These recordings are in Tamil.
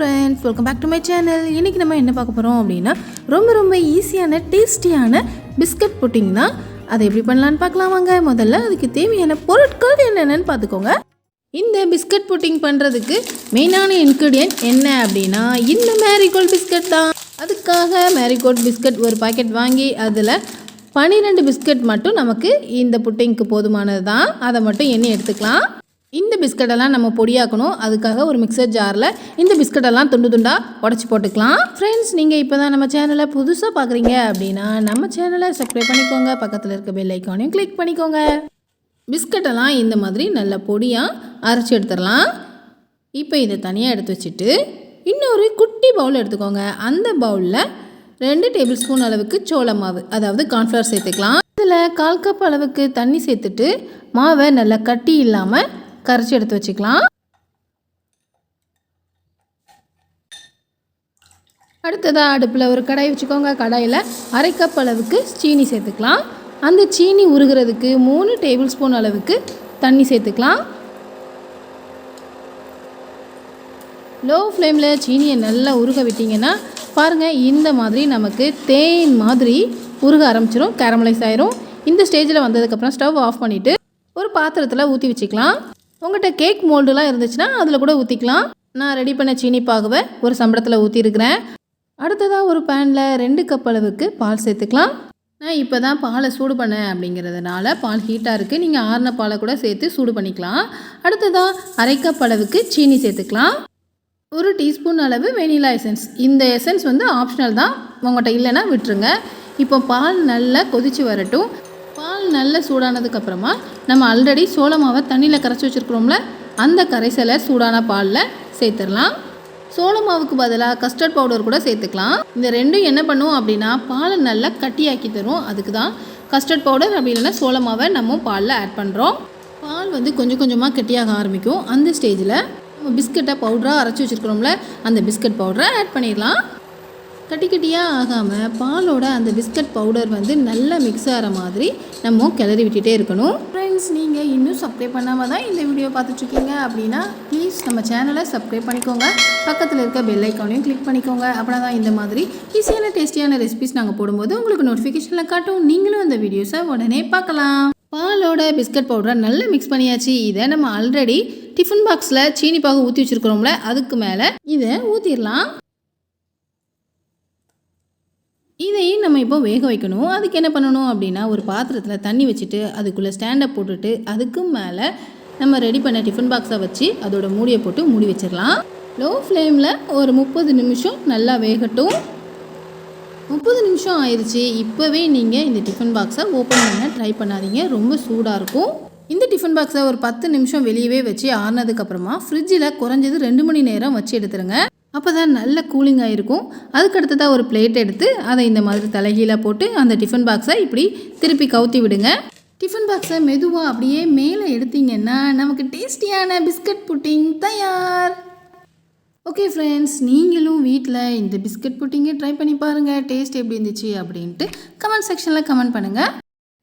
Friends, welcome back to my channel. இன்றைக்கி நம்ம என்ன பார்க்க போகிறோம் அப்படின்னா ரொம்ப ஈஸியான டேஸ்டியான பிஸ்கட் புட்டிங் தான். அதை எப்படி பண்ணலான்னு பார்க்கலாம் வாங்க. முதல்ல அதுக்கு தேவையான பொருட்கள் என்னென்னு பார்த்துக்கோங்க. இந்த பிஸ்கட் புட்டிங் பண்ணுறதுக்கு மெயினான இன்க்ரீடியன்ட் என்ன அப்படின்னா இந்த மேரிகோல்ட் பிஸ்கட் தான். அதுக்காக மேரிகோல்ட் பிஸ்கட் ஒரு பாக்கெட் வாங்கி அதில் 12 பிஸ்கட் மட்டும் நமக்கு இந்த புட்டிங்க்கு போதுமானது தான். அதை மட்டும் எண்ணி எடுத்துக்கலாம். இந்த பிஸ்கட்டெல்லாம் நம்ம பொடியாக்கணும். அதுக்காக ஒரு மிக்சர் ஜாரில் இந்த பிஸ்கட்டெல்லாம் துண்டாக உடச்சி போட்டுக்கலாம். ஃப்ரெண்ட்ஸ், நீங்கள் இப்போ தான் நம்ம சேனலை புதுசாக பார்க்குறீங்க அப்படின்னா நம்ம சேனலை சப்ஸ்கிரைப் பண்ணிக்கோங்க. பக்கத்தில் இருக்க பெல் ஐக்கானையும் கிளிக் பண்ணிக்கோங்க. பிஸ்கட்டெல்லாம் இந்த மாதிரி நல்ல பொடியாக அரைச்சி எடுத்துடலாம். இப்போ இதை தனியாக எடுத்து வச்சுட்டு இன்னொரு குட்டி பவுல் எடுத்துக்கோங்க. அந்த பவுலில் 2 டேபிள் ஸ்பூன் அளவுக்கு சோள மாவு, அதாவது கார்ன்ஃப்ளவர் சேர்த்துக்கலாம். இதில் 1/4 கப் அளவுக்கு தண்ணி சேர்த்துட்டு மாவை நல்லா கட்டி இல்லாமல் கரைச்சி எடுத்து வச்சுக்கலாம். அடுத்ததாக அடுப்பில் ஒரு கடாய் வச்சுக்கோங்க. கடாயில் 1/2 கப் அளவுக்கு சீனி சேர்த்துக்கலாம். அந்த சீனி உருகிறதுக்கு 3 டேபிள் ஸ்பூன் அளவுக்கு தண்ணி சேர்த்துக்கலாம். லோ ஃப்ளேமில் சீனியை நல்லா உருக விட்டிங்கன்னா பாருங்கள், இந்த மாதிரி நமக்கு தேன் மாதிரி உருக ஆரம்பிச்சிடும், கேரமலைஸ் ஆயிரும். இந்த ஸ்டேஜில் வந்ததுக்கப்புறம் ஸ்டவ் ஆஃப் பண்ணிவிட்டு ஒரு பாத்திரத்தில் ஊற்றி வச்சுக்கலாம். உங்கள்கிட்ட கேக் மோல்டுலாம் இருந்துச்சுன்னா அதில் கூட ஊற்றிக்கலாம். நான் ரெடி பண்ண சீனி பாகுவை ஒரு சம்பளத்தில் ஊற்றிருக்கிறேன். அடுத்ததாக ஒரு பேனில் 2 கப் அளவுக்கு பால் சேர்த்துக்கலாம். நான் இப்போ தான் பாலை சூடு பண்ணேன் அப்படிங்கிறதுனால பால் ஹீட்டாக இருக்குது. நீங்கள் ஆறின பாலை கூட சேர்த்து சூடு பண்ணிக்கலாம். அடுத்ததாக 1/2 கப் அளவுக்கு சீனி சேர்த்துக்கலாம். 1 டீஸ்பூன் அளவு வெனிலா எசன்ஸ். இந்த எசன்ஸ் ஆப்ஷனல் தான், உங்கள்கிட்ட இல்லைன்னா விட்டுருங்க. இப்போ பால் நல்லா கொதித்து வரட்டும். பால் நல்லா சூடானதுக்கப்புறமா நம்ம ஆல்ரெடி சோள மாவை தண்ணியில் கரைச்சி வச்சுருக்கிறோம்ல, அந்த கரைசலை சூடான பாலில் சேர்த்துடலாம். சோள மாவுக்கு பதிலாக கஸ்டர்ட் பவுடர் கூட சேர்த்துக்கலாம். இந்த ரெண்டும் என்ன பண்ணும் அப்படின்னா பாலை நல்லா கட்டியாக்கி தரும். அதுக்கு தான் கஸ்டர்ட் பவுடர் அப்படி இல்லைன்னா சோள மாவை நம்ம பாலில் ஆட் பண்ணுறோம். பால் கொஞ்சம் கொஞ்சமாக கட்டியாக ஆரம்பிக்கும். அந்த ஸ்டேஜில் நம்ம பிஸ்கட்டை பவுடராக அரைச்சி வச்சுருக்கிறோம்ல, அந்த பிஸ்கட் பவுடரை ஆட் பண்ணிடலாம். கட்டியாக ஆகாமல் பாலோட அந்த பிஸ்கட் பவுடர் நல்லா மிக்ஸ் ஆகிற மாதிரி நம்ம கிளறி விட்டுட்டே இருக்கணும். ஃப்ரெண்ட்ஸ், நீங்கள் இன்னும் சப்ஸ்கிரைப் பண்ணாமல் தான் இந்த வீடியோ பார்த்துட்ருக்கீங்க அப்படின்னா ப்ளீஸ் நம்ம சேனலை சப்ஸ்கிரைப் பண்ணிக்கோங்க. பக்கத்தில் இருக்க பெல் ஐக்கானையும் கிளிக் பண்ணிக்கோங்க. அப்படின்னா தான் இந்த மாதிரி ஈஸியான டேஸ்டியான ரெசிபிஸ் நாங்கள் போடும்போது உங்களுக்கு நோட்டிஃபிகேஷனில் காட்டும். நீங்களும் அந்த வீடியோஸை உடனே பார்க்கலாம். பாலோட பிஸ்கட் பவுடரை நல்லா மிக்ஸ் பண்ணியாச்சு. இதை நம்ம ஆல்ரெடி டிஃபன் பாக்ஸில் சீனி பாகு ஊற்றி வச்சுருக்கிறோம்ல, அதுக்கு மேலே இதை ஊற்றிடலாம். இதையும் நம்ம இப்போ வேக வைக்கணும். அதுக்கு என்ன பண்ணணும் அப்படின்னா ஒரு பாத்திரத்தில் தண்ணி வச்சுட்டு அதுக்குள்ளே ஸ்டாண்டப் போட்டுட்டு அதுக்கு மேலே நம்ம ரெடி பண்ண டிஃபன் பாக்ஸை வச்சு அதோட மூடியை போட்டு மூடி வச்சிடலாம். லோ ஃப்ளேமில் ஒரு 30 நிமிஷம் நல்லா வேகட்டும். 30 நிமிஷம் ஆயிடுச்சு. இப்போவே நீங்கள் இந்த டிஃபன் பாக்ஸை ஓப்பன் பண்ண ட்ரை பண்ணாதீங்க, ரொம்ப சூடாக இருக்கும். இந்த டிஃபன் பாக்ஸை ஒரு 10 நிமிஷம் வெளியவே வச்சு ஆறினதுக்கப்புறமா ஃப்ரிட்ஜில் குறைஞ்சது 2 மணி நேரம் வச்சு எடுத்துருங்க. அப்போ தான் நல்ல கூலிங் ஆகிருக்கும். அதுக்கடுத்ததாக ஒரு பிளேட் எடுத்து அதை இந்த மாதிரி தலைகீழாக போட்டு அந்த டிஃபன் பாக்ஸை இப்படி திருப்பி கவுத்தி விடுங்க. டிஃபன் பாக்ஸை மெதுவாக அப்படியே மேலே எடுத்தீங்கன்னா நமக்கு டேஸ்டியான பிஸ்கட் புட்டிங் தயார். ஓகே ஃப்ரெண்ட்ஸ், நீங்களும் வீட்டில் இந்த பிஸ்கட் புட்டிங்கை ட்ரை பண்ணி பாருங்கள். டேஸ்ட் எப்படி இருந்துச்சு அப்படின்ட்டு கமெண்ட் செக்ஷனில் கமெண்ட் பண்ணுங்கள்.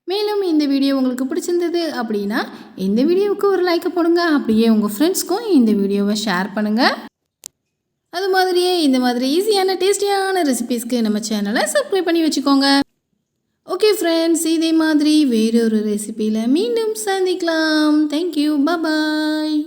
மேலும் இந்த வீடியோ உங்களுக்கு பிடிச்சிருந்தது அப்படின்னா இந்த வீடியோவுக்கு ஒரு லைக்கை போடுங்க. அப்படியே உங்கள் ஃப்ரெண்ட்ஸ்க்கும் இந்த வீடியோவை ஷேர் பண்ணுங்கள். அது மாதிரியே இந்த மாதிரி ஈஸியான டேஸ்டியான ரெசிபீஸ்க்கு நம்ம சேனலை சப்ஸ்கிரைப் பண்ணி வச்சுக்கோங்க. ஓகே ஃப்ரெண்ட்ஸ், இதே மாதிரி வேறொரு ரெசிபியில் மீண்டும் சந்திக்கலாம். தேங்க்யூ, பாய்.